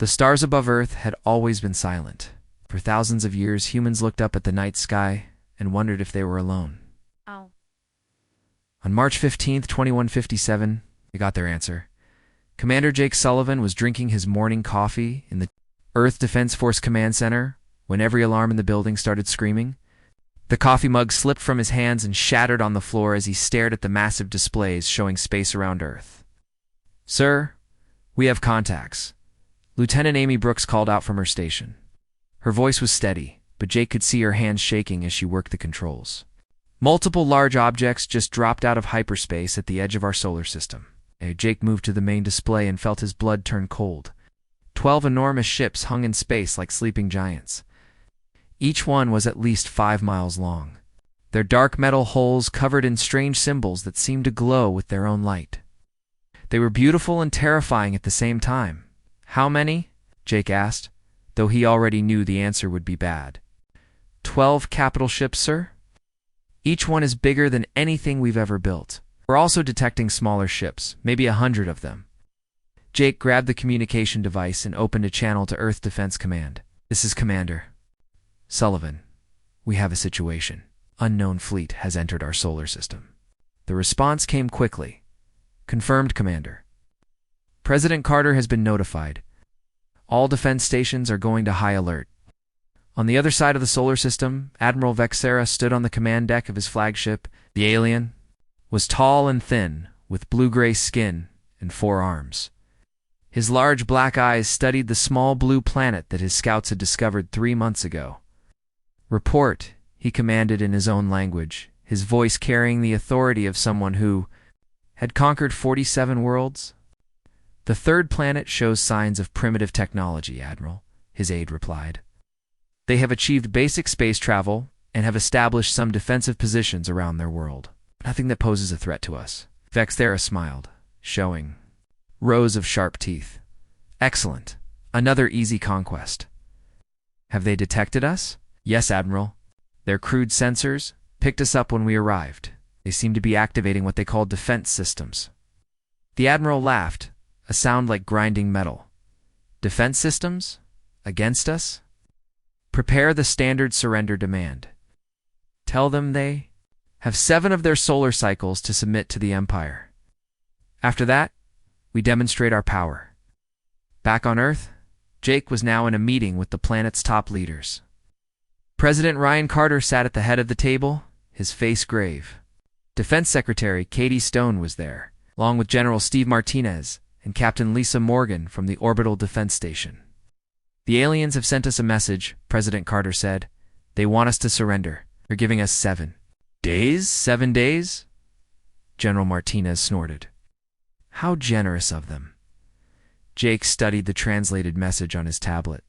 The stars above Earth had always been silent. For thousands of years, humans looked up at the night sky and wondered if they were alone. Oh. On March 15th, 2157, they got their answer. Commander Jake Sullivan was drinking his morning coffee in the Earth Defense Force Command Center when every alarm in the building started screaming. The coffee mug slipped from his hands and shattered on the floor as he stared at the massive displays showing space around Earth. "Sir, we have contacts." Lieutenant Amy Brooks called out from her station. Her voice was steady, but Jake could see her hands shaking as she worked the controls. "Multiple large objects just dropped out of hyperspace at the edge of our solar system." Jake moved to the main display and felt his blood turn cold. 12 enormous ships hung in space like sleeping giants. Each one was at least 5 miles long, their dark metal hulls covered in strange symbols that seemed to glow with their own light. They were beautiful and terrifying at the same time. "How many?" Jake asked, though he already knew the answer would be bad. 12 capital ships, sir. Each one is bigger than anything we've ever built. We're also detecting smaller ships, maybe 100 of them." Jake grabbed the communication device and opened a channel to Earth Defense Command. "This is Commander Sullivan. We have a situation. Unknown fleet has entered our solar system." The response came quickly. "Confirmed, Commander. President Carter has been notified. All defense stations are going to high alert." On the other side of the solar system, Admiral Vexera stood on the command deck of his flagship. The alien was tall and thin, with blue-gray skin and 4 arms. His large black eyes studied the small blue planet that his scouts had discovered 3 months ago. "Report," he commanded in his own language, his voice carrying the authority of someone who had conquered 47 worlds. "The third planet shows signs of primitive technology, Admiral," his aide replied. "They have achieved basic space travel and have established some defensive positions around their world. Nothing that poses a threat to us." Vexera smiled, showing rows of sharp teeth. "Excellent. Another easy conquest." "Have they detected us?" "Yes, Admiral. Their crude sensors picked us up when we arrived. They seem to be activating what they call defense systems." The Admiral laughed, a sound like grinding metal. "Defense systems? Against us? Prepare the standard surrender demand. Tell them they have 7 of their solar cycles to submit to the Empire. After that, we demonstrate our power." Back on Earth, Jake was now in a meeting with the planet's top leaders. President Ryan Carter sat at the head of the table, his face grave. Defense Secretary Katie Stone was there, along with General Steve Martinez and Captain Lisa Morgan from the Orbital Defense Station. "The aliens have sent us a message," President Carter said. "They want us to surrender. They're giving us 7 days. 7 days? General Martinez snorted. "How generous of them." Jake studied the translated message on his tablet.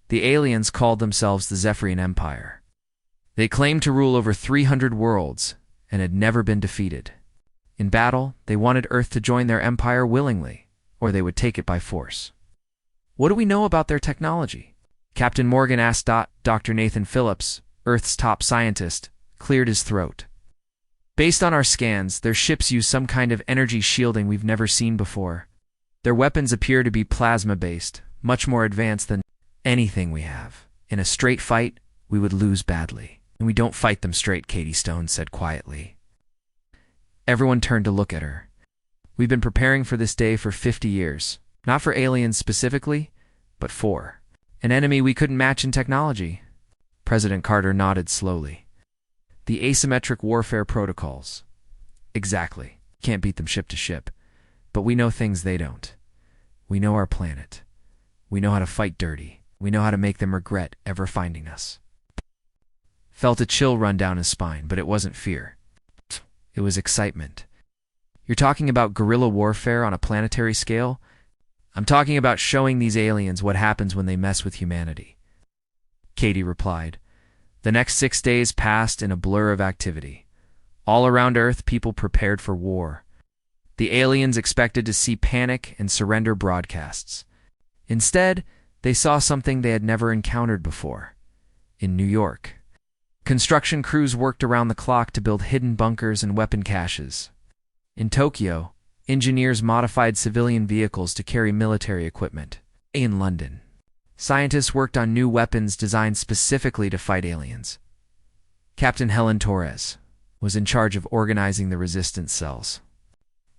The aliens called themselves the Zephyrian Empire. They claimed to rule over 300 worlds and had never been defeated. In battle, they wanted Earth to join their empire willingly, or they would take it by force. "What do we know about their technology?" Captain Morgan asked. Dr. Nathan Phillips, Earth's top scientist, cleared his throat. "Based on our scans, their ships use some kind of energy shielding we've never seen before. Their weapons appear to be plasma-based, much more advanced than anything we have. In a straight fight, we would lose badly. And we don't fight them straight," Katie Stone said quietly. Everyone turned to look at her. "We've been preparing for this day for 50 years. Not for aliens specifically, but for an enemy we couldn't match in technology." President Carter nodded slowly. "The asymmetric warfare protocols." "Exactly. Can't beat them ship to ship. But we know things they don't. We know our planet. We know how to fight dirty. We know how to make them regret ever finding us." Felt a chill run down his spine, but it wasn't fear. It was excitement. "You're talking about guerrilla warfare on a planetary scale?" "I'm talking about showing these aliens what happens when they mess with humanity," Katie replied. The next 6 days passed in a blur of activity. All around Earth, people prepared for war. The aliens expected to see panic and surrender broadcasts. Instead, they saw something they had never encountered before. In New York, construction crews worked around the clock to build hidden bunkers and weapon caches. In Tokyo, engineers modified civilian vehicles to carry military equipment. In London, scientists worked on new weapons designed specifically to fight aliens. Captain Helen Torres was in charge of organizing the resistance cells.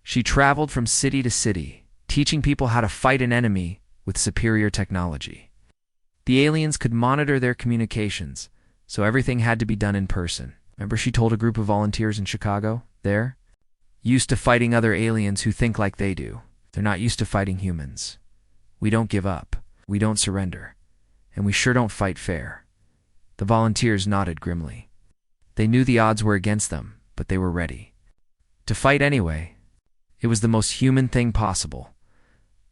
She traveled from city to city, teaching people how to fight an enemy with superior technology. The aliens could monitor their communications, so everything had to be done in person. Remember she told a group of volunteers in Chicago, there? Used to fighting other aliens who think like they do. They're not used to fighting humans. We don't give up. We don't surrender. And we sure don't fight fair. The volunteers nodded grimly. They knew the odds were against them, but they were ready. To fight anyway. It was the most human thing possible.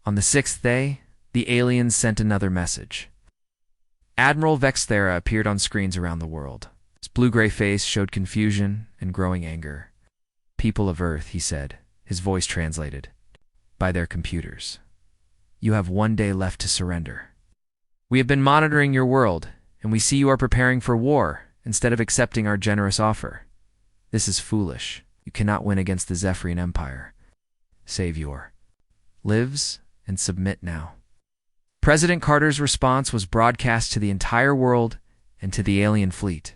On the sixth day, the aliens sent another message. Admiral Vexthera appeared on screens around the world. His blue-gray face showed confusion and growing anger. People of Earth, he said, his voice translated, by their computers. You have 1 day left to surrender. We have been monitoring your world, and we see you are preparing for war instead of accepting our generous offer. This is foolish. You cannot win against the Zephyrian Empire. Save your lives and submit now. President Carter's response was broadcast to the entire world and to the alien fleet.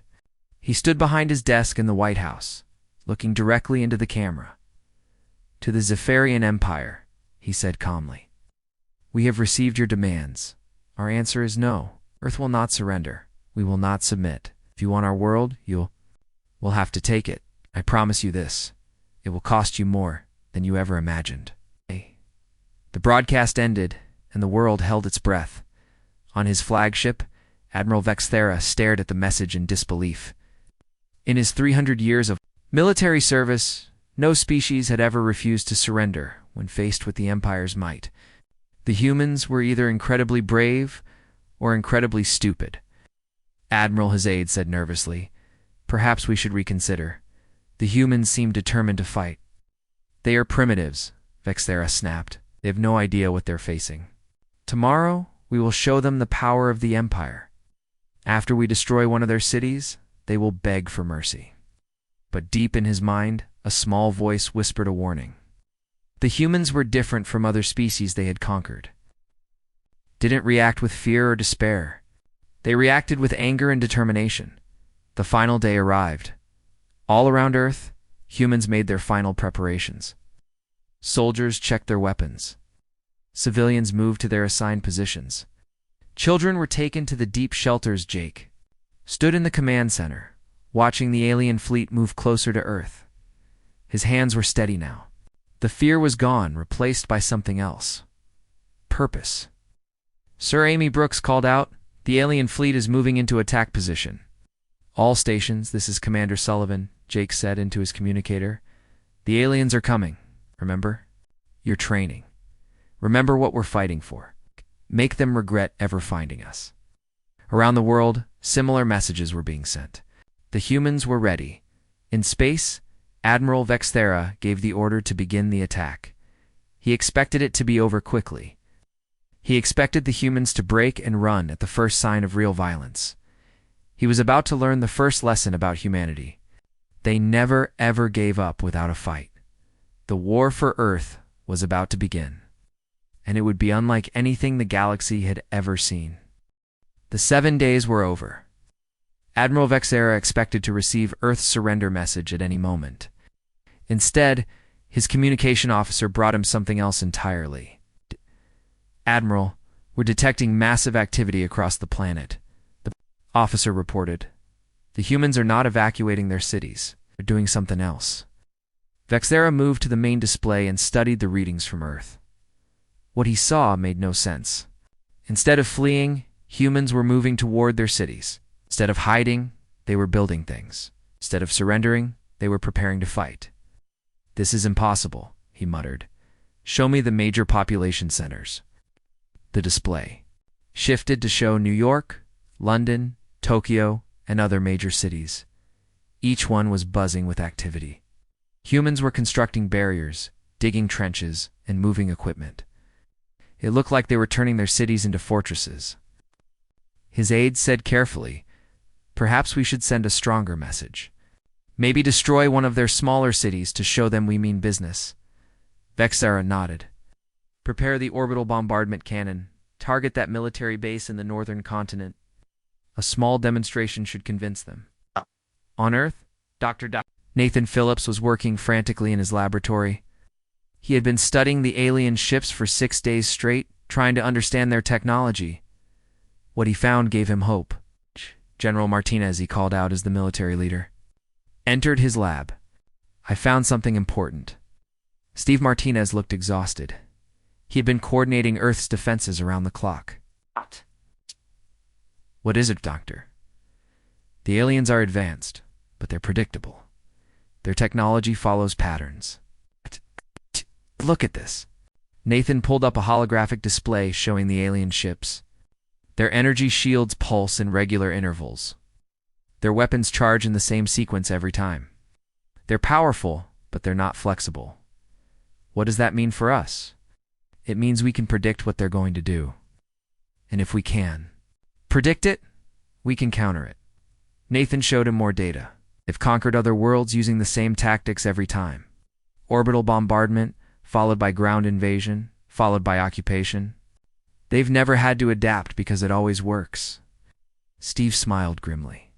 He stood behind his desk in the White House, looking directly into the camera. To the Zephyrian Empire, he said calmly, we have received your demands. Our answer is no. Earth will not surrender. We will not submit. If you want our world, we'll have to take it. I promise you this. It will cost you more than you ever imagined. The broadcast ended, and the world held its breath. On his flagship, Admiral Vexthera stared at the message in disbelief. In his 300 years of military service, no species had ever refused to surrender when faced with the Empire's might. The humans were either incredibly brave or incredibly stupid. Admiral, his aide said nervously, perhaps we should reconsider. The humans seem determined to fight. They are primitives, Vexthera snapped. They have no idea what they're facing. Tomorrow, we will show them the power of the Empire. After we destroy one of their cities, they will beg for mercy. But deep in his mind, a small voice whispered a warning. The humans were different from other species they had conquered. Didn't react with fear or despair. They reacted with anger and determination. The final day arrived. All around Earth, humans made their final preparations. Soldiers checked their weapons. Civilians moved to their assigned positions. Children were taken to the deep shelters. Jake stood in the command center, watching the alien fleet move closer to Earth. His hands were steady now. The fear was gone, replaced by something else. Purpose. Sir Amy Brooks called out, the alien fleet is moving into attack position. All stations, this is Commander Sullivan, Jake said into his communicator. The aliens are coming. Remember? You're training. Remember what we're fighting for. Make them regret ever finding us. Around the world, similar messages were being sent. The humans were ready. In space, Admiral Vexthera gave the order to begin the attack. He expected it to be over quickly. He expected the humans to break and run at the first sign of real violence. He was about to learn the first lesson about humanity. They never ever gave up without a fight. The war for Earth was about to begin, and it would be unlike anything the galaxy had ever seen. The 7 days were over. Admiral Vexthera expected to receive Earth's surrender message at any moment. Instead, his communication officer brought him something else entirely. Admiral, we're detecting massive activity across the planet, the officer reported. The humans are not evacuating their cities. They're doing something else. Vexthera moved to the main display and studied the readings from Earth. What he saw made no sense. Instead of fleeing, humans were moving toward their cities. Instead of hiding, they were building things. Instead of surrendering, they were preparing to fight. This is impossible, he muttered. Show me the major population centers. The display shifted to show New York, London, Tokyo, and other major cities. Each one was buzzing with activity. Humans were constructing barriers, digging trenches, and moving equipment. It looked like they were turning their cities into fortresses. His aide said carefully, perhaps we should send a stronger message. Maybe destroy one of their smaller cities to show them we mean business. Vexthera nodded. Prepare the orbital bombardment cannon. Target that military base in the northern continent. A small demonstration should convince them. On Earth, Nathan Phillips was working frantically in his laboratory. He had been studying the alien ships for 6 days straight, trying to understand their technology. What he found gave him hope. General Martinez, he called out as the military leader, entered his lab. I found something important. Steve Martinez looked exhausted. He had been coordinating Earth's defenses around the clock. What is it, Doctor? The aliens are advanced, but they're predictable. Their technology follows patterns. Look at this. Nathan pulled up a holographic display showing the alien ships. Their energy shields pulse in regular intervals. Their weapons charge in the same sequence every time. They're powerful, but they're not flexible. What does that mean for us? It means we can predict what they're going to do. And if we can predict it, we can counter it. Nathan showed him more data. They've conquered other worlds using the same tactics every time. Orbital bombardment, followed by ground invasion, followed by occupation. They've never had to adapt because it always works. Steve smiled grimly.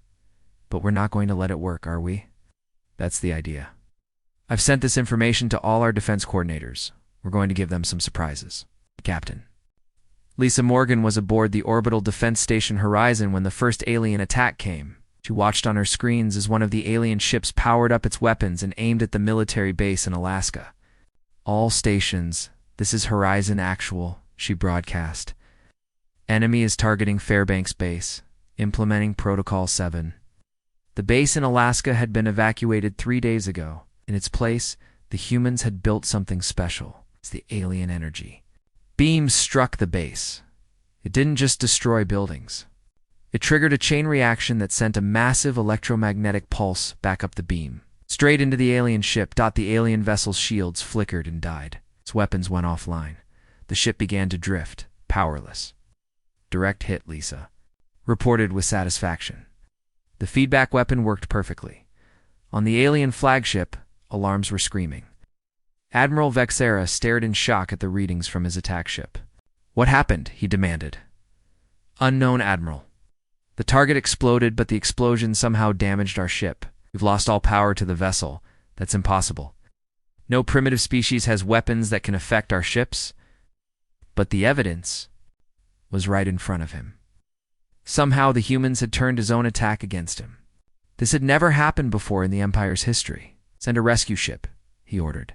But we're not going to let it work, are we? That's the idea. I've sent this information to all our defense coordinators. We're going to give them some surprises. Captain. Lisa Morgan was aboard the orbital defense station Horizon when the first alien attack came. She watched on her screens as one of the alien ships powered up its weapons and aimed at the military base in Alaska. All stations, this is Horizon Actual, she broadcast. Enemy is targeting Fairbanks Base, implementing Protocol 7. The base in Alaska had been evacuated 3 days ago. In its place, the humans had built something special. It's the alien energy. Beams struck the base. It didn't just destroy buildings. It triggered a chain reaction that sent a massive electromagnetic pulse back up the beam. Straight into the alien ship. The alien vessel's shields flickered and died. Its weapons went offline. The ship began to drift, powerless. Direct hit, Lisa reported with satisfaction. The feedback weapon worked perfectly. On the alien flagship, alarms were screaming. Admiral Vexera stared in shock at the readings from his attack ship. What happened? He demanded. Unknown, Admiral. The target exploded, but the explosion somehow damaged our ship. We've lost all power to the vessel. That's impossible. No primitive species has weapons that can affect our ships. But the evidence was right in front of him. Somehow the humans had turned his own attack against him. This had never happened before in the Empire's history. Send a rescue ship, he ordered,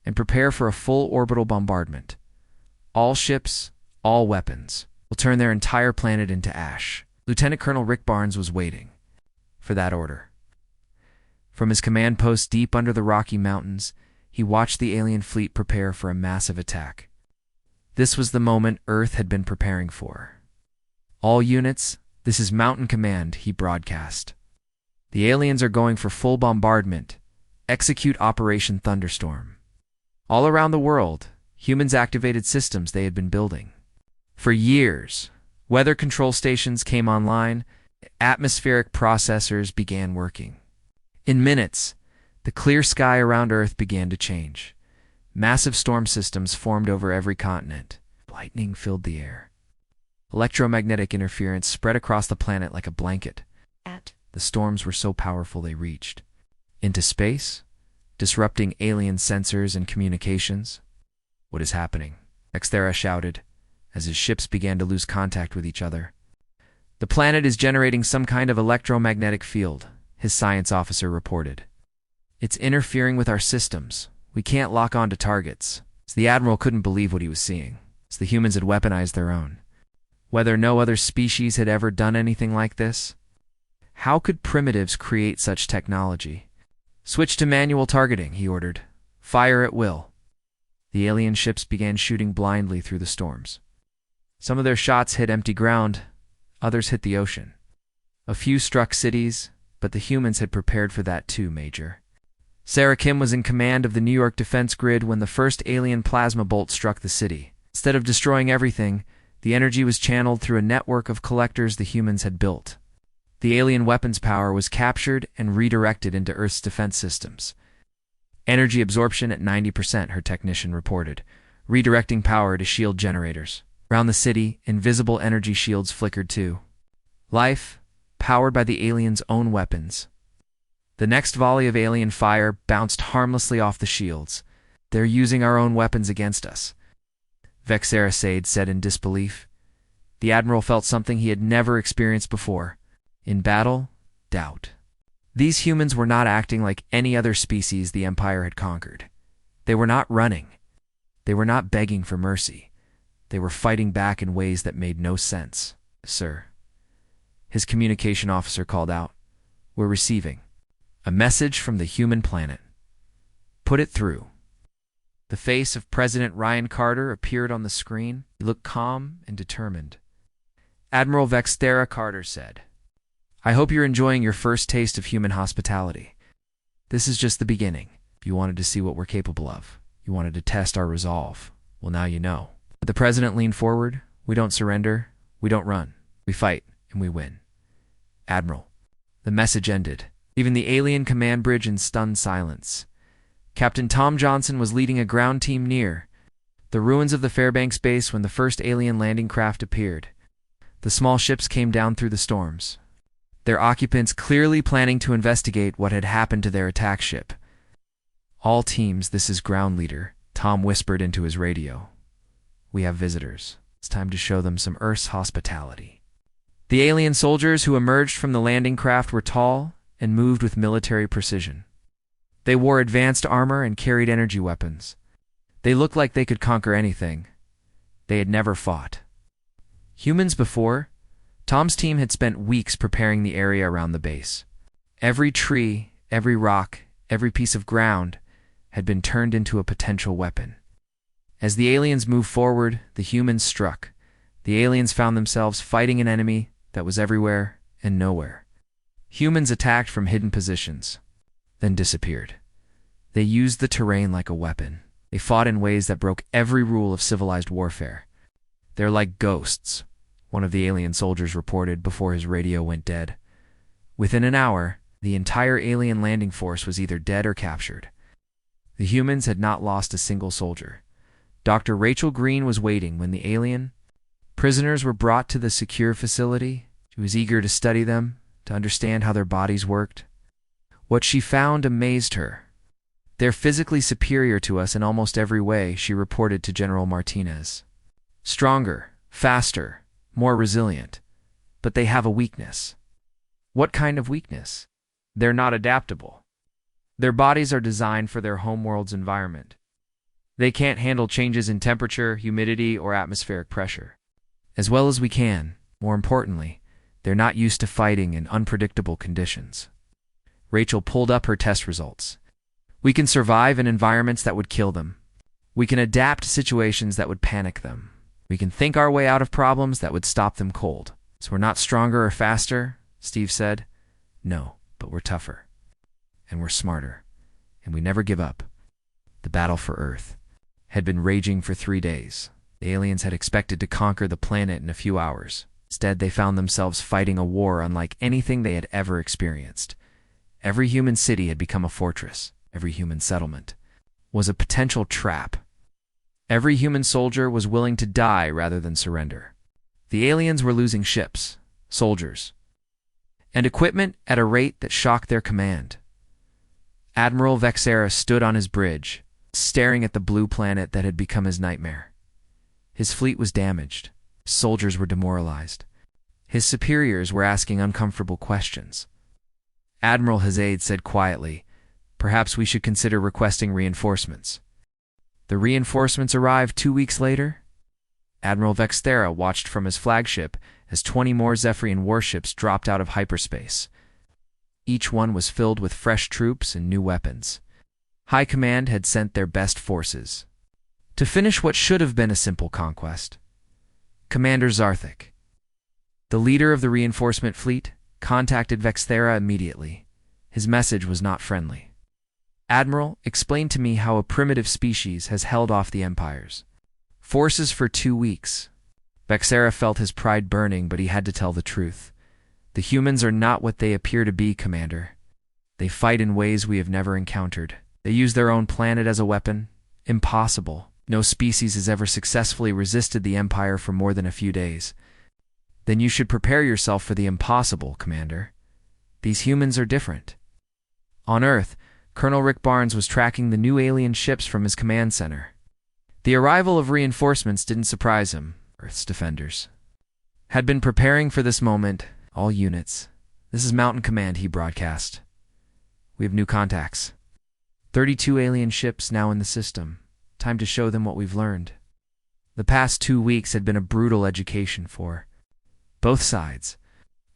and prepare for a full orbital bombardment. All ships, all weapons, will turn their entire planet into ash. Lieutenant Colonel Rick Barnes was waiting for that order. From his command post deep under the Rocky Mountains, he watched the alien fleet prepare for a massive attack. This was the moment Earth had been preparing for. All units, this is Mountain Command, he broadcast. The aliens are going for full bombardment. Execute Operation Thunderstorm. All around the world, humans activated systems they had been building. For years, weather control stations came online, atmospheric processors began working. In minutes, the clear sky around Earth began to change. Massive storm systems formed over every continent. Lightning filled the air. Electromagnetic interference spread across the planet like a blanket. The storms were so powerful they reached into space, disrupting alien sensors and communications. What is happening? Vexera shouted as his ships began to lose contact with each other. The planet is generating some kind of electromagnetic field, his science officer reported. It's interfering with our systems. We can't lock on to targets. The Admiral couldn't believe what he was seeing. The humans had weaponized their own. Whether no other species had ever done anything like this? How could primitives create such technology? Switch to manual targeting, he ordered. Fire at will. The alien ships began shooting blindly through the storms. Some of their shots hit empty ground, others hit the ocean. A few struck cities, but the humans had prepared for that too, Major. Sarah Kim was in command of the New York defense grid when the first alien plasma bolt struck the city. Instead of destroying everything, the energy was channeled through a network of collectors the humans had built. The alien weapons power was captured and redirected into Earth's defense systems. Energy absorption at 90%, her technician reported, redirecting power to shield generators. Around the city, invisible energy shields flickered too. Life, powered by the aliens' own weapons. The next volley of alien fire bounced harmlessly off the shields. They're using our own weapons against us, Vexera Sade said in disbelief. The Admiral felt something he had never experienced before. In battle, doubt. These humans were not acting like any other species the Empire had conquered. They were not running. They were not begging for mercy. They were fighting back in ways that made no sense. Sir, his communication officer called out. We're receiving a message from the human planet. Put it through. The face of President Ryan Carter appeared on the screen. He looked calm and determined. Admiral Vexera Carter said, I hope you're enjoying your first taste of human hospitality. This is just the beginning. You wanted to see what we're capable of. You wanted to test our resolve. Well, now you know. The president leaned forward. We don't surrender. We don't run. We fight, and we win. Admiral. The message ended, leaving the alien command bridge in stunned silence. Captain Tom Johnson was leading a ground team near the ruins of the Fairbanks base when the first alien landing craft appeared. The small ships came down through the storms, their occupants clearly planning to investigate what had happened to their attack ship. All teams, this is ground leader, Tom whispered into his radio. We have visitors. It's time to show them some Earth's hospitality. The alien soldiers who emerged from the landing craft were tall and moved with military precision. They wore advanced armor and carried energy weapons. They looked like they could conquer anything. They had never fought humans before. Tom's team had spent weeks preparing the area around the base. Every tree, every rock, every piece of ground had been turned into a potential weapon. As the aliens moved forward, the humans struck. The aliens found themselves fighting an enemy that was everywhere and nowhere. Humans attacked from hidden positions, then disappeared. They used the terrain like a weapon. They fought in ways that broke every rule of civilized warfare. They're like ghosts, one of the alien soldiers reported before his radio went dead. Within an hour, the entire alien landing force was either dead or captured. The humans had not lost a single soldier. Dr. Rachel Green was waiting when the alien prisoners were brought to the secure facility. She was eager to study them, to understand how their bodies worked. What she found amazed her. They're physically superior to us in almost every way, she reported to General Martinez. Stronger, faster, more resilient. But they have a weakness. What kind of weakness? They're not adaptable. Their bodies are designed for their homeworld's environment. They can't handle changes in temperature, humidity, or atmospheric pressure. As well as we can, more importantly, they're not used to fighting in unpredictable conditions. Rachel pulled up her test results. We can survive in environments that would kill them. We can adapt to situations that would panic them. We can think our way out of problems that would stop them cold. So we're not stronger or faster, Steve said. No, but we're tougher. And we're smarter. And we never give up. The battle for Earth had been raging for 3 days. The aliens had expected to conquer the planet in a few hours. Instead, they found themselves fighting a war unlike anything they had ever experienced. Every human city had become a fortress. Every human settlement was a potential trap. Every human soldier was willing to die rather than surrender. The aliens were losing ships, soldiers, and equipment at a rate that shocked their command. Admiral Vexera stood on his bridge, staring at the blue planet that had become his nightmare. His fleet was damaged. Soldiers were demoralized. His superiors were asking uncomfortable questions. Admiral Hazade said quietly, "Perhaps we should consider requesting reinforcements." The reinforcements arrived 2 weeks later. Admiral Vexera watched from his flagship as 20 more Zephyrian warships dropped out of hyperspace. Each one was filled with fresh troops and new weapons. High Command had sent their best forces to finish what should have been a simple conquest. Commander Zarthik, the leader of the reinforcement fleet, contacted Vexera immediately. His message was not friendly. "Admiral, explain to me how a primitive species has held off the empires forces for 2 weeks. Vexera felt his pride burning, but he had to tell the truth. The humans are not what they appear to be, Commander. They fight in ways we have never encountered. They use their own planet as a weapon. Impossible. No species has ever successfully resisted the Empire for more than a few days. Then you should prepare yourself for the impossible, Commander. These humans are different. On Earth, Colonel Rick Barnes was tracking the new alien ships from his command center. The arrival of reinforcements didn't surprise him. Earth's defenders had been preparing for this moment. All units. This is Mountain Command, he broadcast. We have new contacts. 32 alien ships now in the system. Time to show them what we've learned. The past 2 weeks had been a brutal education for both sides.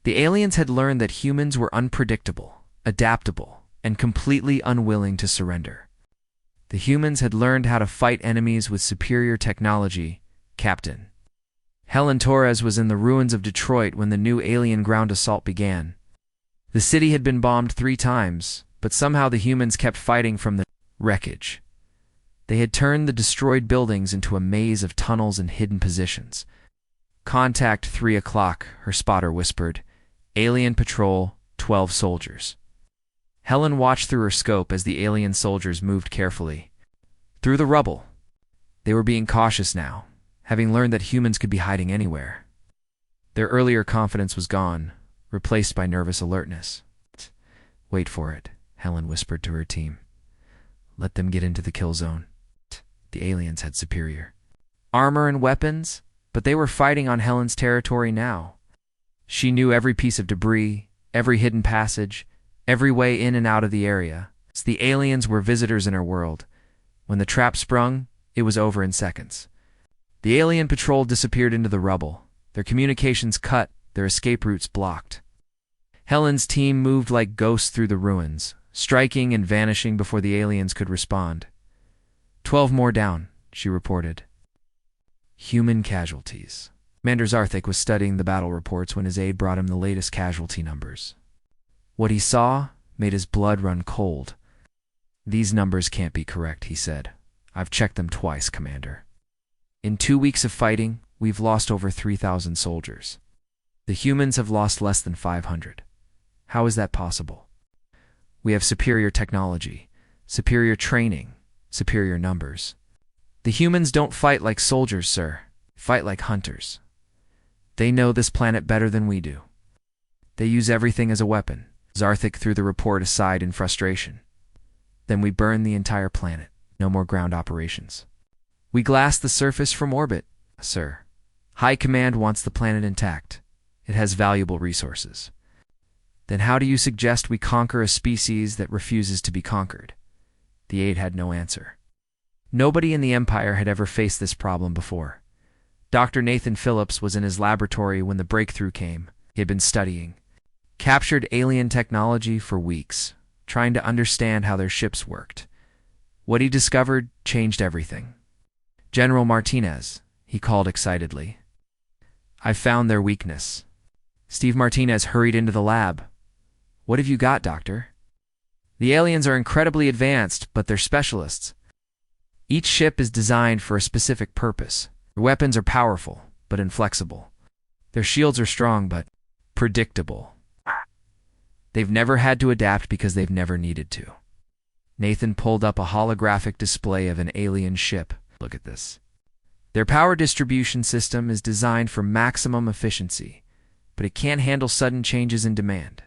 The aliens had learned that humans were unpredictable, adaptable, and completely unwilling to surrender. The humans had learned how to fight enemies with superior technology. Captain Helen Torres was in the ruins of Detroit when the new alien ground assault began. The city had been bombed 3 times, but somehow the humans kept fighting from the wreckage. They had turned the destroyed buildings into a maze of tunnels and hidden positions. Contact 3 o'clock, her spotter whispered. Alien patrol, 12 soldiers. Helen watched through her scope as the alien soldiers moved carefully through the rubble. They were being cautious now, having learned that humans could be hiding anywhere. Their earlier confidence was gone, replaced by nervous alertness. Wait for it, Helen whispered to her team. Let them get into the kill zone. The aliens had superior armor and weapons, but they were fighting on Helen's territory now. She knew every piece of debris, every hidden passage, every way in and out of the area. The aliens were visitors in her world. When the trap sprung, it was over in seconds. The alien patrol disappeared into the rubble, their communications cut, their escape routes blocked. Helen's team moved like ghosts through the ruins, striking and vanishing before the aliens could respond. 12 more down, she reported. Human casualties. Commander Zarthik was studying the battle reports when his aide brought him the latest casualty numbers. What he saw made his blood run cold. These numbers can't be correct, he said. I've checked them twice, Commander. In 2 weeks of fighting, we've lost over 3,000 soldiers. The humans have lost less than 500. How is that possible? We have superior technology, superior training, superior numbers. The humans don't fight like soldiers, sir. Fight like hunters. They know this planet better than we do. They use everything as a weapon. Zarthik threw the report aside in frustration. Then we burn the entire planet. No more ground operations. We glass the surface from orbit, sir. High Command wants the planet intact. It has valuable resources. Then how do you suggest we conquer a species that refuses to be conquered? The aide had no answer. Nobody in the Empire had ever faced this problem before. Dr. Nathan Phillips was in his laboratory when the breakthrough came. He had been studying captured alien technology for weeks, trying to understand how their ships worked. What he discovered changed everything. General Martinez, he called excitedly. I've found their weakness. Steve Martinez hurried into the lab. What have you got, Doctor? The aliens are incredibly advanced, but they're specialists. Each ship is designed for a specific purpose. Their weapons are powerful, but inflexible. Their shields are strong, but predictable. They've never had to adapt because they've never needed to. Nathan pulled up a holographic display of an alien ship. Look at this. Their power distribution system is designed for maximum efficiency, but it can't handle sudden changes in demand.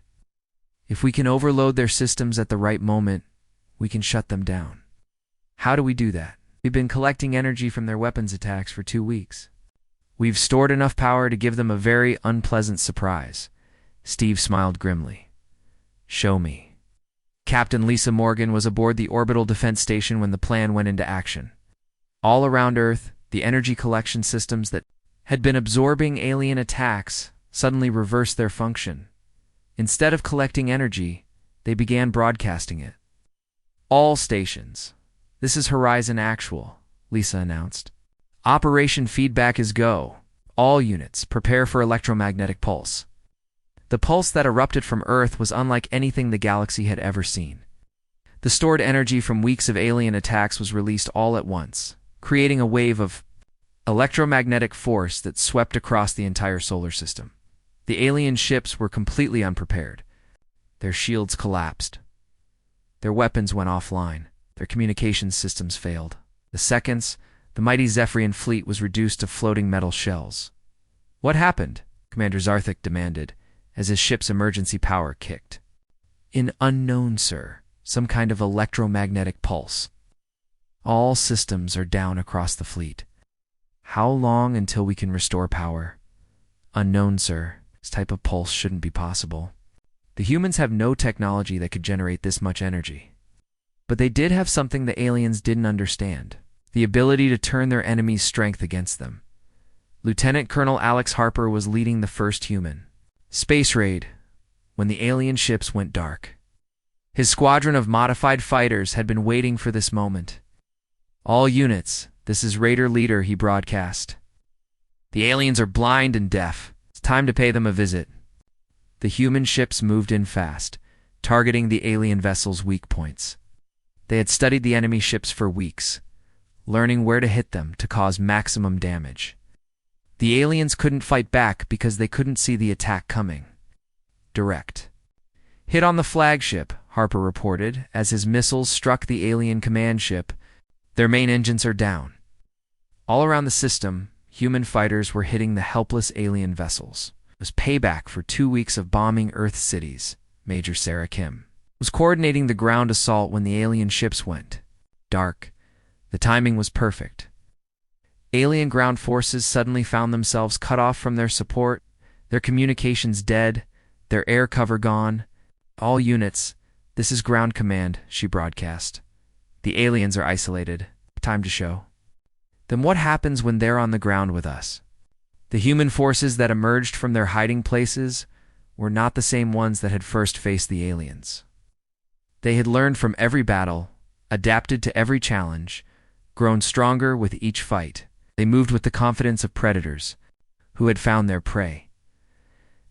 If we can overload their systems at the right moment, we can shut them down. How do we do that? We've been collecting energy from their weapons attacks for 2 weeks. We've stored enough power to give them a very unpleasant surprise. Steve smiled grimly. Show me. Captain Lisa Morgan was aboard the orbital defense station when the plan went into action. All around Earth, the energy collection systems that had been absorbing alien attacks suddenly reversed their function. Instead of collecting energy, they began broadcasting it. All stations. This is Horizon Actual, Lisa announced. Operation feedback is go. All units, prepare for electromagnetic pulse. The pulse that erupted from Earth was unlike anything the galaxy had ever seen. The stored energy from weeks of alien attacks was released all at once, creating a wave of electromagnetic force that swept across the entire solar system. The alien ships were completely unprepared. Their shields collapsed. Their weapons went offline. Their communications systems failed. The seconds, The mighty Zephyrian fleet was reduced to floating metal shells. "What happened?" Commander Zarthik demanded, as his ship's emergency power kicked. Unknown, sir. Some kind of electromagnetic pulse. All systems are down across the fleet. How long until we can restore power? Unknown, sir. This type of pulse shouldn't be possible. The humans have no technology that could generate this much energy. But they did have something the aliens didn't understand: the ability to turn their enemy's strength against them. Lieutenant Colonel Alex Harper was leading the first human space raid when the alien ships went dark. His squadron of modified fighters had been waiting for this moment. "All units, this is Raider Leader," he broadcast. "The aliens are blind and deaf. It's time to pay them a visit." The human ships moved in fast, targeting the alien vessels' weak points. They had studied the enemy ships for weeks, learning where to hit them to cause maximum damage. The aliens couldn't fight back because they couldn't see the attack coming. Direct hit on the flagship, Harper reported, as his missiles struck the alien command ship. "Their main engines are down." All around the system, human fighters were hitting the helpless alien vessels. It was payback for 2 weeks of bombing Earth cities. Major Sarah Kim was coordinating the ground assault when the alien ships went dark. The timing was perfect. Alien ground forces suddenly found themselves cut off from their support, their communications dead, their air cover gone. "All units, this is ground command," she broadcast. "The aliens are isolated. Time to show." Then what happens when they're on the ground with us? The human forces that emerged from their hiding places were not the same ones that had first faced the aliens. They had learned from every battle, adapted to every challenge, grown stronger with each fight. They moved with the confidence of predators who had found their prey.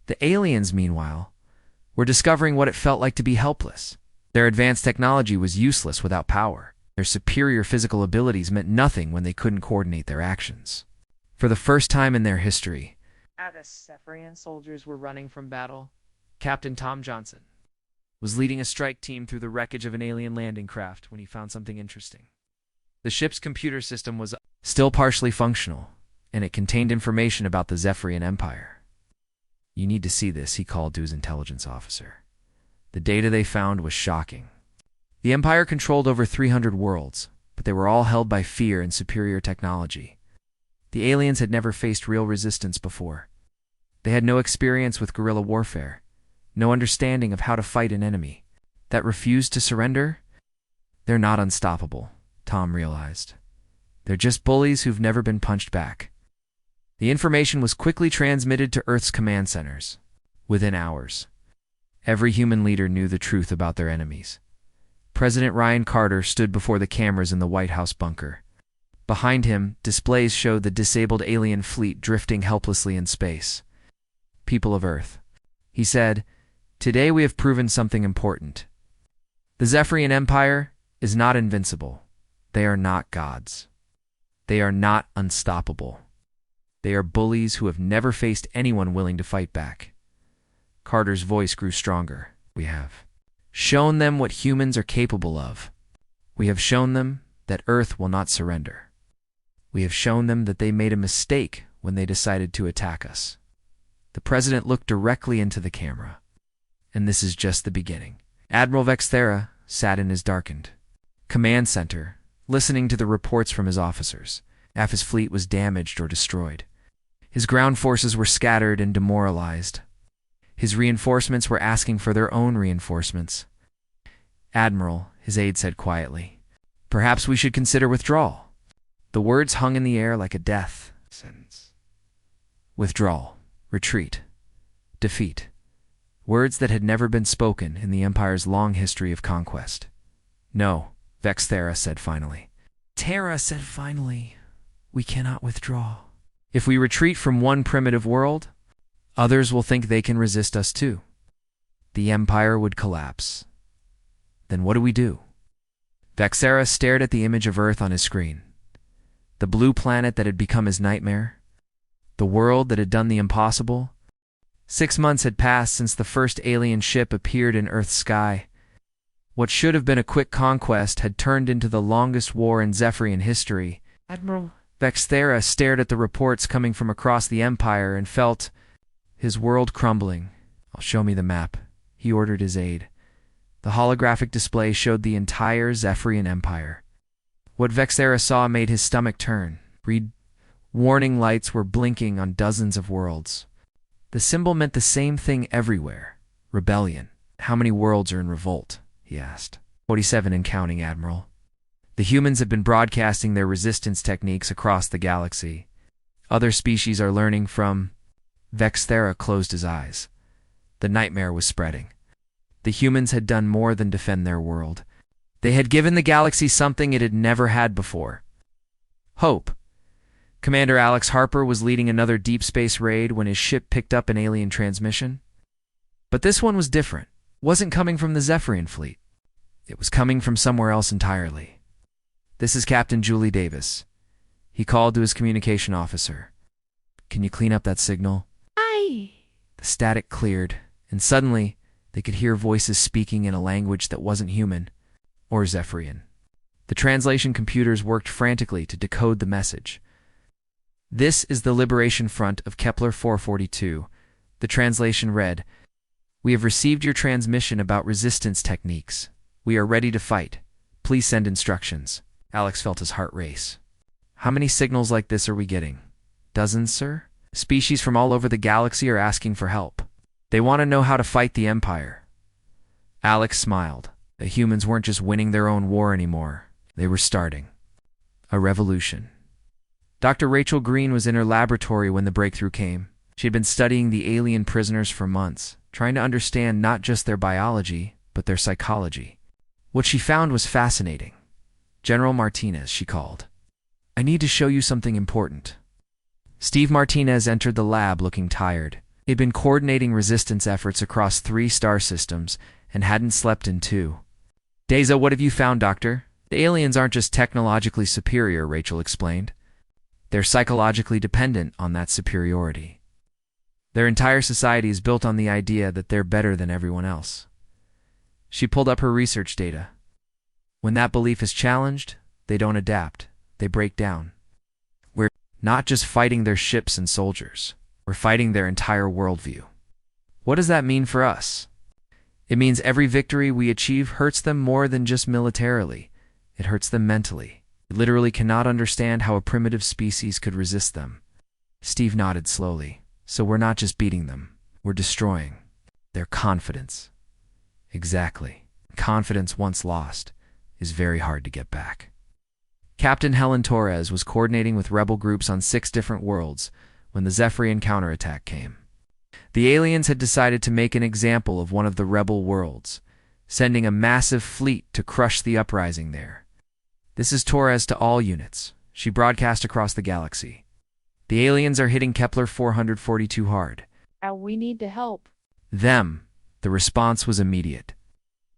The aliens, meanwhile, were discovering what it felt like to be helpless. Their advanced technology was useless without power. Their superior physical abilities meant nothing when they couldn't coordinate their actions. For the first time in their history, Zephyrian soldiers were running from battle. Captain Tom Johnson was leading a strike team through the wreckage of an alien landing craft when he found something interesting. The ship's computer system was still partially functional, and it contained information about the Zephyrian Empire. "You need to see this," he called to his intelligence officer. The data they found was shocking. The Empire controlled over 300 worlds, but they were all held by fear and superior technology. The aliens had never faced real resistance before. They had no experience with guerrilla warfare, no understanding of how to fight an enemy that refused to surrender. They're not unstoppable, Tom realized. They're just bullies who've never been punched back. The information was quickly transmitted to Earth's command centers. Within hours, every human leader knew the truth about their enemies. President Ryan Carter stood before the cameras in the White House bunker. Behind him, displays showed the disabled alien fleet drifting helplessly in space. "People of Earth," he said, "today we have proven something important. The Zephyrian Empire is not invincible. They are not gods. They are not unstoppable. They are bullies who have never faced anyone willing to fight back." Carter's voice grew stronger. "We have shown them what humans are capable of. We have shown them that Earth will not surrender. We have shown them that they made a mistake when they decided to attack us." The president looked directly into the camera. "And this is just the beginning." Admiral Vexthera sat in his darkened command center, listening to the reports from his officers. Half his fleet was damaged or destroyed. His ground forces were scattered and demoralized. His reinforcements were asking for their own reinforcements. "Admiral," his aide said quietly, "perhaps we should consider withdrawal." The words hung in the air like a death sentence. Withdrawal, retreat, defeat. Words that had never been spoken in the Empire's long history of conquest. "No," Vexthera said finally. Terra said finally, "We cannot withdraw. If we retreat from one primitive world, others will think they can resist us too. The Empire would collapse. Then what do we do?" Vexthera stared at the image of Earth on his screen. The blue planet that had become his nightmare. The world that had done the impossible. 6 months had passed since the first alien ship appeared in Earth's sky. What should have been a quick conquest had turned into the longest war in Zephyrian history. Admiral Vexthera stared at the reports coming from across the Empire and felt his world crumbling. Show me the map, he ordered his aide. The holographic display showed the entire Zephyrian Empire. What Vexthera saw made his stomach turn. Warning lights were blinking on dozens of worlds. The symbol meant the same thing everywhere. Rebellion. How many worlds are in revolt? He asked. 47 and counting, Admiral. The humans have been broadcasting their resistance techniques across the galaxy. Other species are learning from... Vexthera closed his eyes. The nightmare was spreading. The humans had done more than defend their world. They had given the galaxy something it had never had before. Hope. Commander Alex Harper was leading another deep space raid when his ship picked up an alien transmission. But this one was different. It wasn't coming from the Zephyrian fleet. It was coming from somewhere else entirely. This is Captain Julie Davis. He called to his communication officer. Can you clean up that signal? Aye. The static cleared, and suddenly they could hear voices speaking in a language that wasn't human or Zephyrian. The translation computers worked frantically to decode the message. This is the Liberation Front of Kepler 442. The translation read, "We have received your transmission about resistance techniques. We are ready to fight. Please send instructions." Alex felt his heart race. How many signals like this are we getting? Dozens, sir? Species from all over the galaxy are asking for help. They want to know how to fight the Empire. Alex smiled. The humans weren't just winning their own war anymore. They were starting a revolution. Dr. Rachel Green was in her laboratory when the breakthrough came. She had been studying the alien prisoners for months, trying to understand not just their biology, but their psychology. What she found was fascinating. General Martinez, she called. "I need to show you something important." Steve Martinez entered the lab looking tired. He'd been coordinating resistance efforts across 3 star systems and hadn't slept in 2. "Deza, what have you found, Doctor?" "The aliens aren't just technologically superior," Rachel explained. "They're psychologically dependent on that superiority. Their entire society is built on the idea that they're better than everyone else." She pulled up her research data. When that belief is challenged, they don't adapt. They break down. We're not just fighting their ships and soldiers. We're fighting their entire worldview. What does that mean for us? It means every victory we achieve hurts them more than just militarily. It hurts them mentally. They literally cannot understand how a primitive species could resist them. Steve nodded slowly. "So we're not just beating them. We're destroying their confidence." Exactly. Confidence once lost is very hard to get back. Captain Helen Torres was coordinating with rebel groups on 6 different worlds when the Zephyrian counterattack came. The aliens had decided to make an example of one of the rebel worlds, sending a massive fleet to crush the uprising there. "This is Torres to all units." She broadcast across the galaxy. "The aliens are hitting Kepler 442 hard. We need to help them." The response was immediate.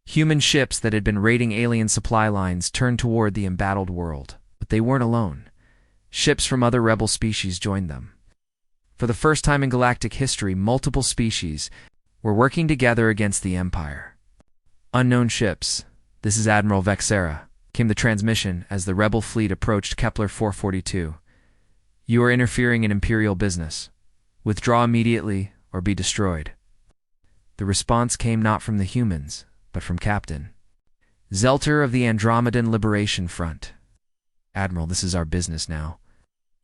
Human ships that had been raiding alien supply lines turned toward the embattled world, but they weren't alone. Ships from other rebel species joined them. For the first time in galactic history, multiple species were working together against the Empire. "Unknown ships. This is Admiral Vexthera," came the transmission as the rebel fleet approached Kepler 442. "You are interfering in Imperial business. Withdraw immediately or be destroyed." The response came not from the humans, but from Captain Zelter of the Andromedan Liberation Front. "Admiral, this is our business now.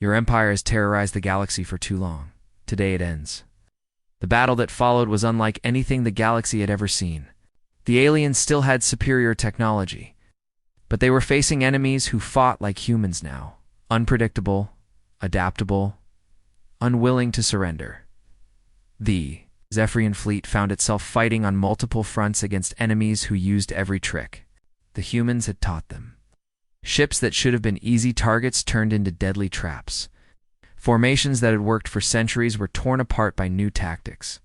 Your empire has terrorized the galaxy for too long. Today it ends." The battle that followed was unlike anything the galaxy had ever seen. The aliens still had superior technology, but they were facing enemies who fought like humans now, unpredictable, adaptable, unwilling to surrender. The Zephyrian fleet found itself fighting on multiple fronts against enemies who used every trick the humans had taught them. Ships that should have been easy targets turned into deadly traps. Formations that had worked for centuries were torn apart by new tactics.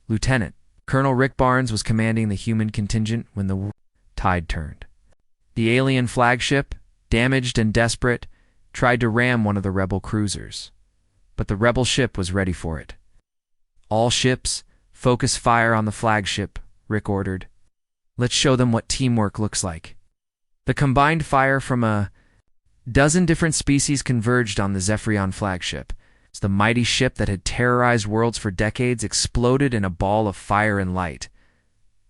Lieutenant Colonel Rick Barnes was commanding the human contingent when the tide turned. The alien flagship, damaged and desperate, tried to ram one of the rebel cruisers, but the rebel ship was ready for it. "All ships, focus fire on the flagship," Rick ordered. "Let's show them what teamwork looks like." The combined fire from a Dozen different species converged on the Zephyrion flagship. The mighty ship that had terrorized worlds for decades exploded in a ball of fire and light.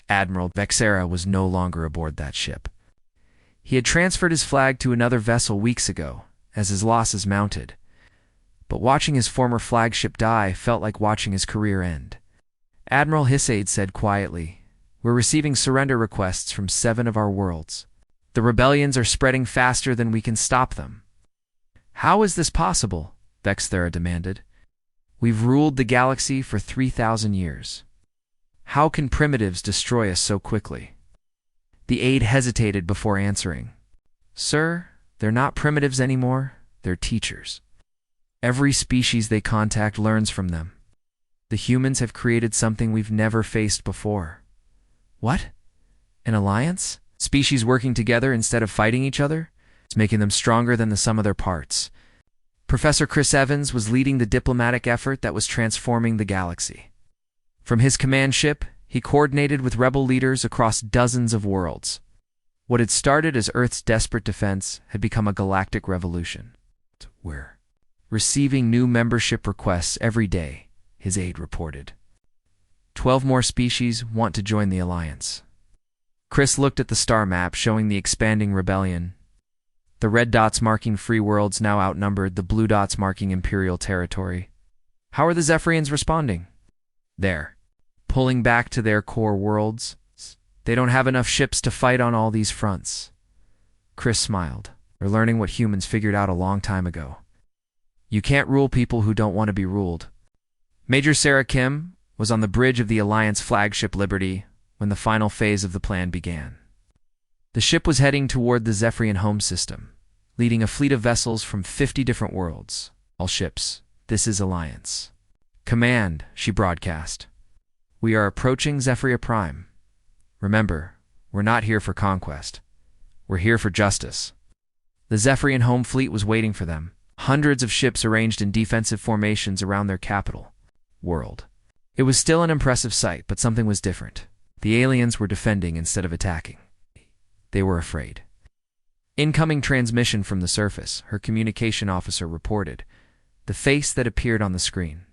Admiral Vexera was no longer aboard that ship. He had transferred his flag to another vessel weeks ago, as his losses mounted. But watching his former flagship die felt like watching his career end. Admiral Hisade said quietly, "We're receiving surrender requests from 7 of our worlds. The rebellions are spreading faster than we can stop them." "How is this possible?" Vexthera demanded. "We've ruled the galaxy for 3,000 years. How can primitives destroy us so quickly?" The aide hesitated before answering. "Sir, they're not primitives anymore, they're teachers. Every species they contact learns from them. The humans have created something we've never faced before." "What? An alliance? Species working together instead of fighting each other? It's making them stronger than the sum of their parts." Professor Chris Evans was leading the diplomatic effort that was transforming the galaxy. From his command ship, he coordinated with rebel leaders across dozens of worlds. What had started as Earth's desperate defense had become a galactic revolution. "We're receiving new membership requests every day," his aide reported. 12 more species want to join the alliance." Chris looked at the star map showing the expanding rebellion. The red dots marking free worlds now outnumbered the blue dots marking Imperial territory. "How are the Zephyrians responding?" "They're pulling back to their core worlds. They don't have enough ships to fight on all these fronts." Chris smiled. "They're learning what humans figured out a long time ago. You can't rule people who don't want to be ruled." Major Sarah Kim was on the bridge of the Alliance flagship Liberty when the final phase of the plan began. The ship was heading toward the Zephyrian home system, leading a fleet of vessels from 50 different worlds. "All ships, this is Alliance. Command," she broadcast. "We are approaching Zephyria Prime. Remember, we're not here for conquest. We're here for justice." The Zephyrian home fleet was waiting for them, hundreds of ships arranged in defensive formations around their capital world. It was still an impressive sight, but something was different. The aliens were defending instead of attacking. They were afraid. "Incoming transmission from the surface," her communication officer reported. The face that appeared on the screen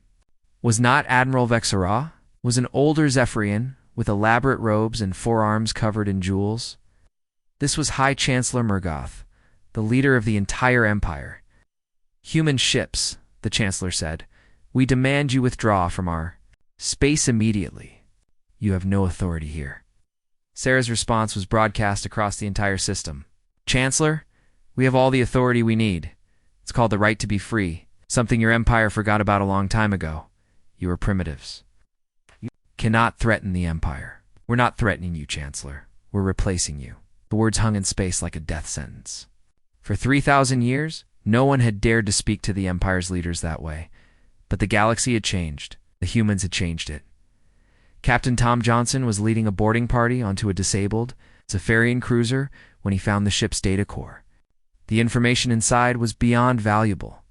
was not Admiral Vexera, was an older Zephyrian with elaborate robes and forearms covered in jewels. This was High Chancellor Murgoth, the leader of the entire empire. "Human ships," the Chancellor said, "we demand you withdraw from our space immediately. You have no authority here." Sarah's response was broadcast across the entire system. "Chancellor, we have all the authority we need. It's called the right to be free, something your empire forgot about a long time ago. You are primitives. You cannot threaten the empire." "We're not threatening you, Chancellor. We're replacing you." The words hung in space like a death sentence. For 3,000 years, no one had dared to speak to the empire's leaders that way. But the galaxy had changed. The humans had changed it. Captain Tom Johnson was leading a boarding party onto a disabled Zephyrian cruiser when he found the ship's data core. The information inside was beyond valuable.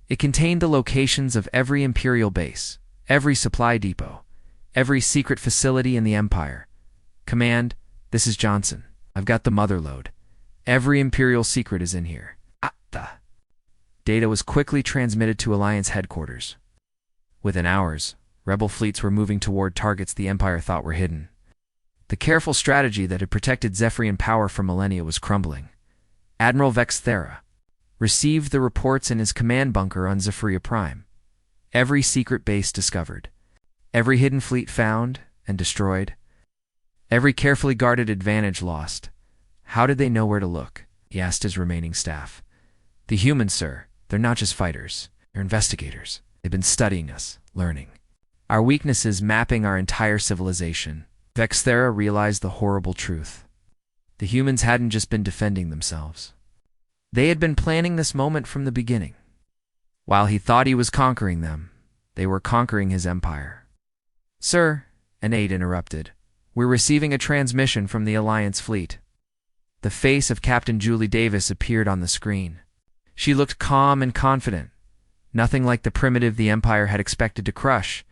It contained the locations of every Imperial base, every supply depot, every secret facility in the Empire. "Command, this is Johnson. I've got the motherlode. Every Imperial secret is in here." The data was quickly transmitted to Alliance headquarters. Within hours, rebel fleets were moving toward targets the Empire thought were hidden. The careful strategy that had protected Zephyrian power for millennia was crumbling. Admiral Vexthera received the reports in his command bunker on Zephyria Prime. Every secret base discovered. Every hidden fleet found and destroyed. Every carefully guarded advantage lost. How did they know where to look? He asked his remaining staff. "The humans, sir, they're not just fighters. They're investigators. They've been studying us, learning our weaknesses, mapping our entire civilization." Vexthera realized the horrible truth. The humans hadn't just been defending themselves. They had been planning this moment from the beginning. While he thought he was conquering them, they were conquering his empire. "Sir," an aide interrupted, "we're receiving a transmission from the Alliance fleet." The face of Captain Julie Davis appeared on the screen. She looked calm and confident, nothing like the primitive the Empire had expected to crush.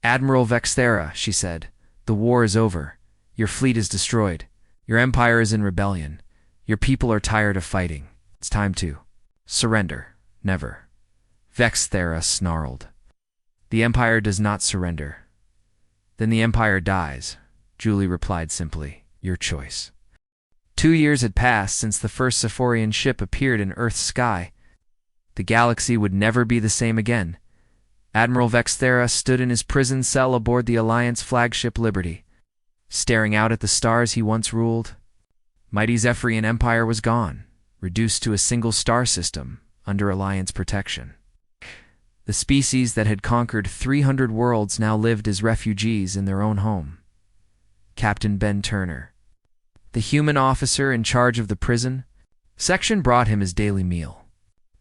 "Admiral Vexthera," she said, "the war is over. Your fleet is destroyed. Your empire is in rebellion. Your people are tired of fighting. It's time to surrender. Never. Vexthera snarled. The Empire does not surrender. Then the Empire dies, Julie replied simply. Your choice. 2 years had passed since the first Sephorian ship appeared in Earth's sky. The galaxy would never be the same again. Admiral Vexthera stood in his prison cell aboard the Alliance flagship Liberty, staring out at the stars he once ruled. Mighty Zephyrian Empire was gone, reduced to a single star system under Alliance protection. The species that had conquered 300 worlds now lived as refugees in their own home. Captain Ben Turner, the human officer in charge of the prison section, brought him his daily meal.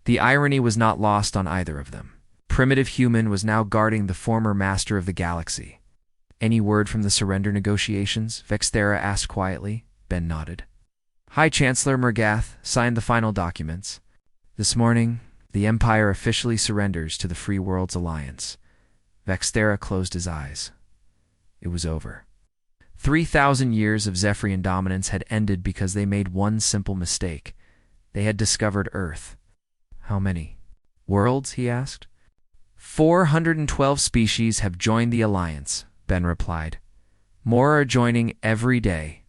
The irony was not lost on either of them. Primitive human was now guarding the former master of the galaxy. Any word from the surrender negotiations? Vexthera asked quietly. Ben nodded. High Chancellor Murgath signed the final documents. This morning, the Empire officially surrenders to the Free Worlds Alliance. Vexthera closed his eyes. It was over. 3,000 years of Zephyrian dominance had ended because they made one simple mistake. They had discovered Earth. How many worlds? He asked. 412 species have joined the Alliance, Ben replied. More are joining every day.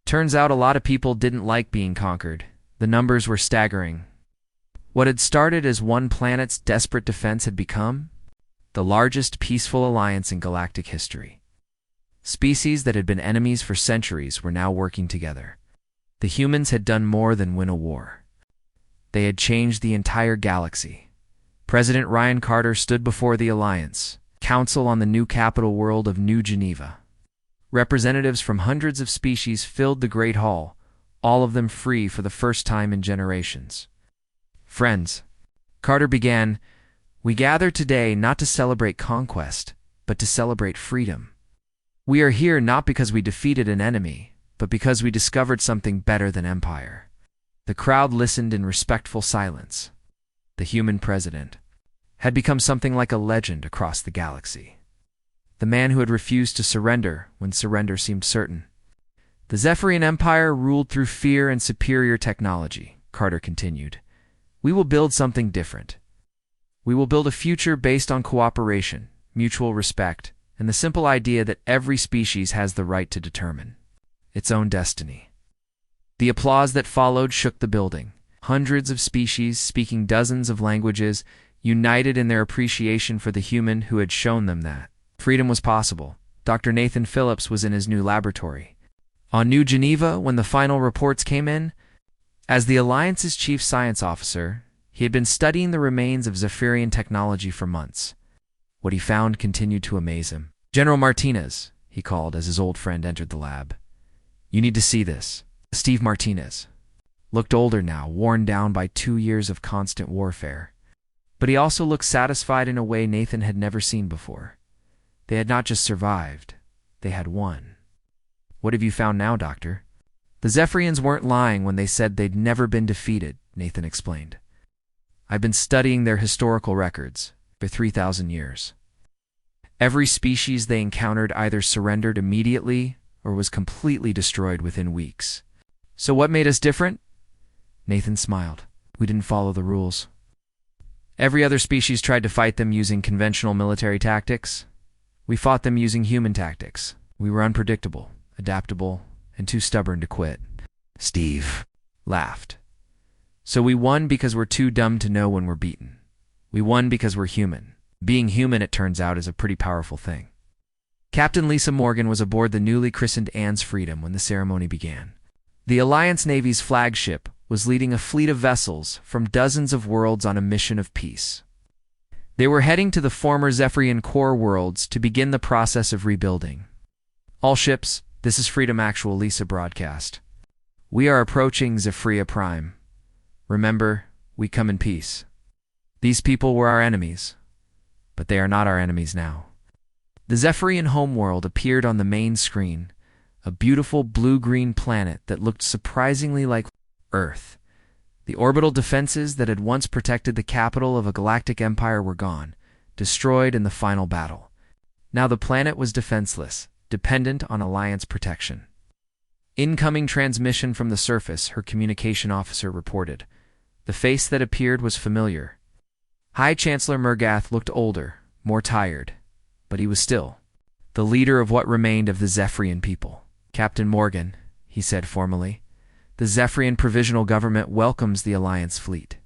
Turns out a lot of people didn't like being conquered. The numbers were staggering. What had started as one planet's desperate defense had become the largest peaceful alliance in galactic history. Species that had been enemies for centuries were now working together. The humans had done more than win a war. They had changed the entire galaxy. President Ryan Carter stood before the Alliance Council on the new capital world of New Geneva. Representatives from hundreds of species filled the Great Hall, all of them free for the first time in generations. Friends, Carter began, we gather today not to celebrate conquest, but to celebrate freedom. We are here not because we defeated an enemy, but because we discovered something better than empire. The crowd listened in respectful silence. The human president had become something like a legend across the galaxy. The man who had refused to surrender when surrender seemed certain. The Zephyrian Empire ruled through fear and superior technology, Carter continued. We will build something different. We will build a future based on cooperation, mutual respect, and the simple idea that every species has the right to determine its own destiny. The applause that followed shook the building. Hundreds of species, speaking dozens of languages, united in their appreciation for the human who had shown them that freedom was possible. Dr. Nathan Phillips was in his new laboratory on New Geneva when the final reports came in. As the Alliance's chief science officer, he had been studying the remains of Zephyrian technology for months. What he found continued to amaze him. General Martinez, he called as his old friend entered the lab. You need to see this. Steve Martinez looked older now, worn down by 2 years of constant warfare. But he also looked satisfied in a way Nathan had never seen before. They had not just survived, they had won. What have you found now, Doctor? The Zephyrians weren't lying when they said they'd never been defeated, Nathan explained. I've been studying their historical records for 3,000 years. Every species they encountered either surrendered immediately or was completely destroyed within weeks. So what made us different? Nathan smiled. We didn't follow the rules. Every other species tried to fight them using conventional military tactics. We fought them using human tactics. We were unpredictable, adaptable, and too stubborn to quit. Steve laughed. So we won because we're too dumb to know when we're beaten. We won because we're human. Being human, it turns out, is a pretty powerful thing. Captain Lisa Morgan was aboard the newly christened Anne's Freedom when the ceremony began. The Alliance Navy's flagship was leading a fleet of vessels from dozens of worlds on a mission of peace. They were heading to the former Zephyrian core worlds to begin the process of rebuilding. All ships, this is Freedom Actual Lisa broadcast. We are approaching Zephyria Prime. Remember, we come in peace. These people were our enemies, but they are not our enemies now. The Zephyrian homeworld appeared on the main screen, a beautiful blue-green planet that looked surprisingly like Earth. The orbital defenses that had once protected the capital of a galactic empire were gone, destroyed in the final battle. Now the planet was defenseless, dependent on Alliance protection. Incoming transmission from the surface, her communication officer reported. The face that appeared was familiar. High Chancellor Murgath looked older, more tired, but he was still the leader of what remained of the Zephyrian people. Captain Morgan, he said formally, the Zephyrian Provisional Government welcomes the Alliance fleet.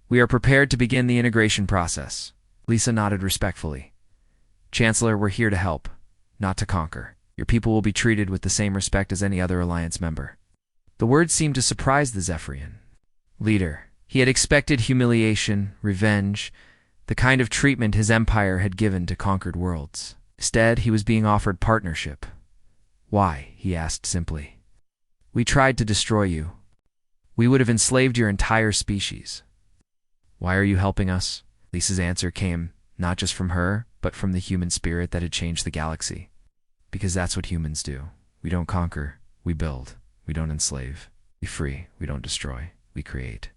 We are prepared to begin the integration process. Lisa nodded respectfully. Chancellor, we're here to help, not to conquer. Your people will be treated with the same respect as any other Alliance member. The words seemed to surprise the Zephyrian leader. He had expected humiliation, revenge, the kind of treatment his empire had given to conquered worlds. Instead, he was being offered partnership. Why? He asked simply. We tried to destroy you. We would have enslaved your entire species. Why are you helping us? Lisa's answer came not just from her, but from the human spirit that had changed the galaxy. Because that's what humans do. We don't conquer, we build. We don't enslave. We free, we don't destroy, we create.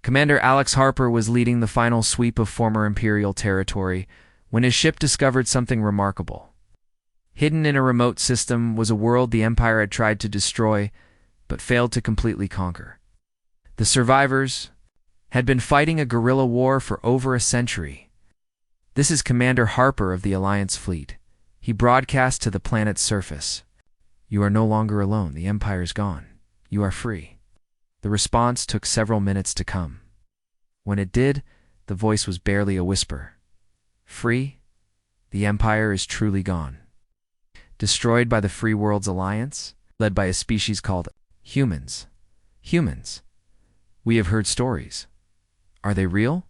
Commander Alex Harper was leading the final sweep of former Imperial territory when his ship discovered something remarkable. Hidden in a remote system was a world the Empire had tried to destroy, but failed to completely conquer. The survivors had been fighting a guerrilla war for over a century. This is Commander Harper of the Alliance fleet. He broadcast to the planet's surface. You are no longer alone. The Empire is gone. You are free. The response took several minutes to come. When it did, the voice was barely a whisper. Free? The Empire is truly gone. Destroyed by the Free Worlds Alliance, led by a species called humans. Humans. We have heard stories. Are they real?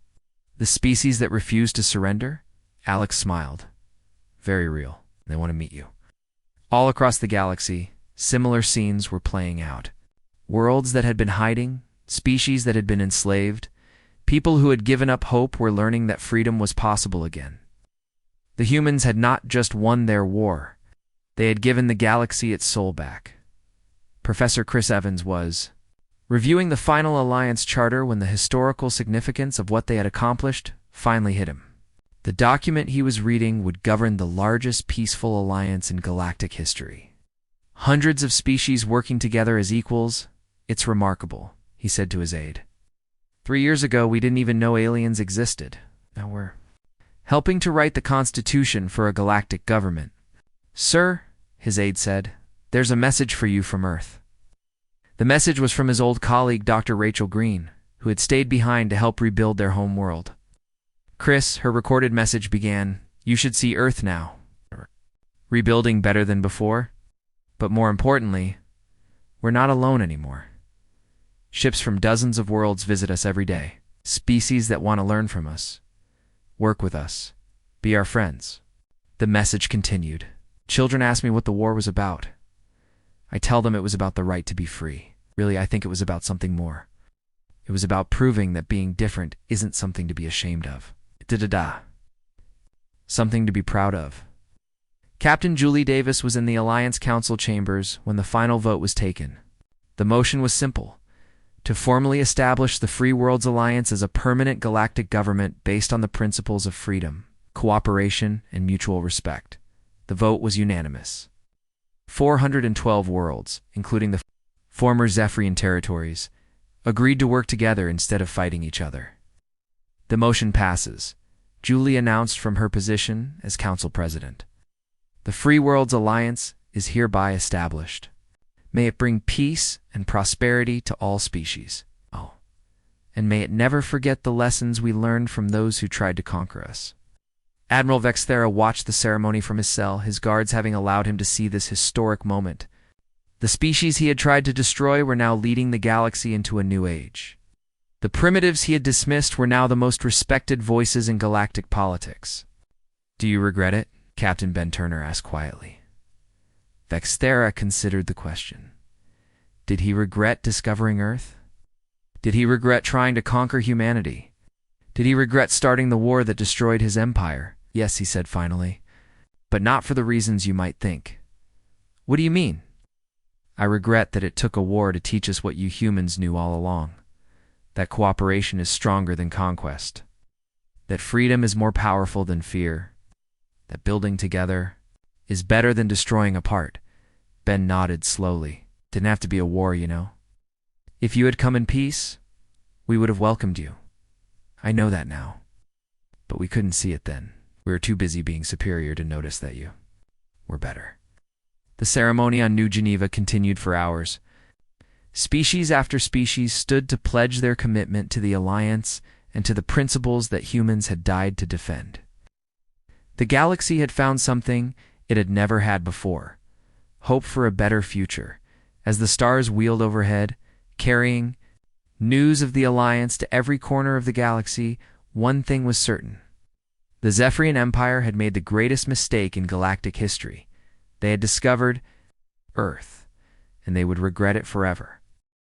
The species that refused to surrender? Alex smiled. Very real. They want to meet you. All across the galaxy, similar scenes were playing out. Worlds that had been hiding, species that had been enslaved, people who had given up hope were learning that freedom was possible again. The humans had not just won their war. They had given the galaxy its soul back. Professor Chris Evans was reviewing the final Alliance charter when the historical significance of what they had accomplished finally hit him. The document he was reading would govern the largest peaceful alliance in galactic history. Hundreds of species working together as equals. It's remarkable, he said to his aide. 3 years ago, we didn't even know aliens existed. Now we're helping to write the Constitution for a galactic government. Sir, his aide said, there's a message for you from Earth. The message was from his old colleague, Dr. Rachel Green, who had stayed behind to help rebuild their home world. Chris, her recorded message began, you should see Earth now. Rebuilding better than before. But more importantly, we're not alone anymore. Ships from dozens of worlds visit us every day. Species that want to learn from us. Work with us. Be our friends. The message continued. Children ask me what the war was about. I tell them it was about the right to be free. Really, I think it was about something more. It was about proving that being different isn't something to be ashamed of. Da-da-da. Something to be proud of. Captain Julie Davis was in the Alliance Council chambers when the final vote was taken. The motion was simple: to formally establish the Free Worlds Alliance as a permanent galactic government based on the principles of freedom, cooperation, and mutual respect. The vote was unanimous. 412 worlds, including the former Zephyrian territories, agreed to work together instead of fighting each other. The motion passes, Julie announced from her position as Council President. The Free Worlds Alliance is hereby established. May it bring peace and prosperity to all species. Oh, and may it never forget the lessons we learned from those who tried to conquer us. Admiral Vexthera watched the ceremony from his cell, his guards having allowed him to see this historic moment. The species he had tried to destroy were now leading the galaxy into a new age. The primitives he had dismissed were now the most respected voices in galactic politics. Do you regret it? Captain Ben Turner asked quietly. Vexthera considered the question. Did he regret discovering Earth? Did he regret trying to conquer humanity? Did he regret starting the war that destroyed his empire? Yes, he said finally, but not for the reasons you might think. What do you mean? I regret that it took a war to teach us what you humans knew all along, that cooperation is stronger than conquest, that freedom is more powerful than fear, that building together is better than destroying apart. Ben nodded slowly. Didn't have to be a war, you know. If you had come in peace, we would have welcomed you. I know that now. But we couldn't see it then. We were too busy being superior to notice that you were better. The ceremony on New Geneva continued for hours. Species after species stood to pledge their commitment to the Alliance and to the principles that humans had died to defend. The galaxy had found something it had never had before: hope for a better future. As the stars wheeled overhead, carrying news of the Alliance to every corner of the galaxy, one thing was certain. The Zephyrian Empire had made the greatest mistake in galactic history. They had discovered Earth, and they would regret it forever.